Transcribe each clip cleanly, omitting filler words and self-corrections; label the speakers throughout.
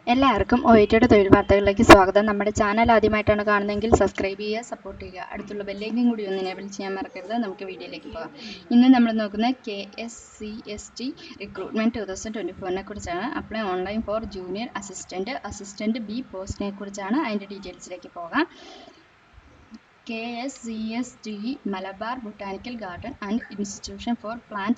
Speaker 1: എല്ലാവർക്കും ഒ.ഐ.ടിയുടെ തൊഴിൽ വാർത്തകളിലേക്ക് സ്വാഗതം. നമ്മുടെ ചാനൽ ആദ്യമായിട്ടാണ് കാണുന്നതെങ്കിൽ സബ്സ്ക്രൈബ് ചെയ്യുക, സപ്പോർട്ട് ചെയ്യുക. അടുത്തുള്ള ബെല്ലൈക്കൻ കൂടി ഒന്ന് എനേബിൾ ചെയ്യാൻ മറക്കരുത്. നമുക്ക് വീഡിയോയിലേക്ക് പോകാം. ഇന്ന് നമ്മൾ നോക്കുന്നത് KSCST റിക്രൂട്ട്മെന്റ് 2024 കുറിച്ചാണ്. Apply online for junior assistant B പോസ്റ്റിനെ കുറിച്ചാണ്. അതിൻ്റെ ഡീറ്റെയിൽസിലേക്ക് പോകാം. KSCST Malabar Botanical Garden and Institution for Plant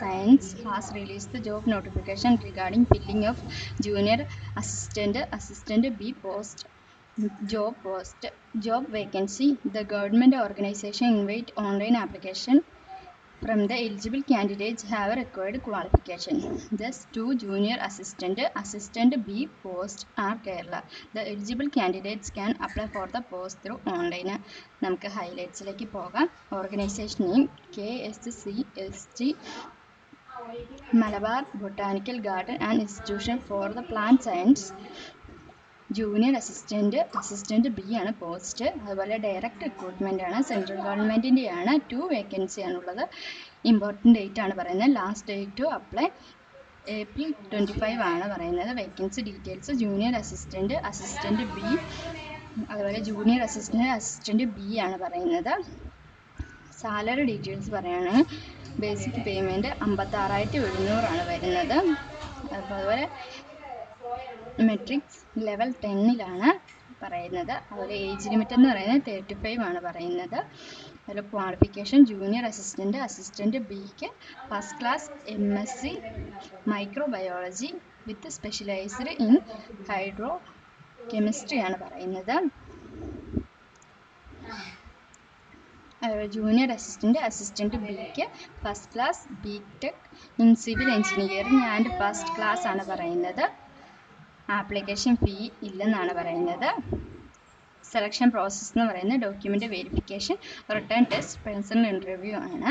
Speaker 1: Science has released the job notification regarding filling of junior assistant B post job vacancy. The government organization invite online application from the eligible candidates have required qualification. Thus, 2 junior assistant B posts are Kerala. The eligible candidates can apply for the post through online. നമുക്ക് ഹൈലൈറ്റ്സിലേക്ക് പോകാം. Organisation name KSCST Malabar botanical garden and institution for the plant science. Junior assistant B ആണ് post. അതുപോലെ direct recruitment ആണ്. Central ഗവൺമെന്റിൻ്റെയാണ്. 2 vacancy ആണുള്ളത്. Important date ആണ് പറയുന്നത്. Last date to apply April 25 ആണ് പറയുന്നത്. Vacancy details junior assistant B, അതുപോലെ ജൂനിയർ അസിസ്റ്റന്റ് ബി ആണ് പറയുന്നത്. സാലറി ഡീറ്റെയിൽസ് പറയുകയാണെങ്കിൽ ബേസിക് പേയ്മെൻറ്റ് 56,700 ആണ് വരുന്നത്. അതുപോലെ മെട്രിക്സ് ലെവൽ 10ലാണ് പറയുന്നത്. അതുപോലെ ഏജ് ലിമിറ്റ് എന്ന് പറയുന്നത് 35 ആണ് പറയുന്നത്. അതുപോലെ ക്വാളിഫിക്കേഷൻ ജൂനിയർ അസിസ്റ്റന്റ് ബിക്ക് first class MSc microbiology with specialised in hydro chemistry ആണ് പറയുന്നത്. ജൂനിയർ അസിസ്റ്റന്റ് ബിക്ക് first class BTech in civil engineering and first class ആണ് പറയുന്നത്. ആപ്ലിക്കേഷൻ ഫീ ഇല്ലെന്നാണ് പറയുന്നത്. സെലക്ഷൻ പ്രോസസ്സ് എന്ന് പറയുന്നത് document verification, return test, personal interview ആണ്.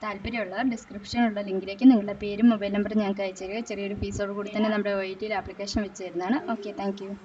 Speaker 1: താല്പര്യമുള്ളവർ ഡിസ്ക്രിപ്ഷനിലുള്ള ലിങ്കിലേക്ക് നിങ്ങളുടെ പേരും മൊബൈൽ നമ്പറും ഞങ്ങൾക്ക് അയച്ചു തരിക. ചെറിയൊരു ഫീസോട് കൂടി തന്നെ നമ്മുടെ OITയിൽ ആപ്ലിക്കേഷൻ വെച്ച് തരുന്നതാണ്. Okay, thank you.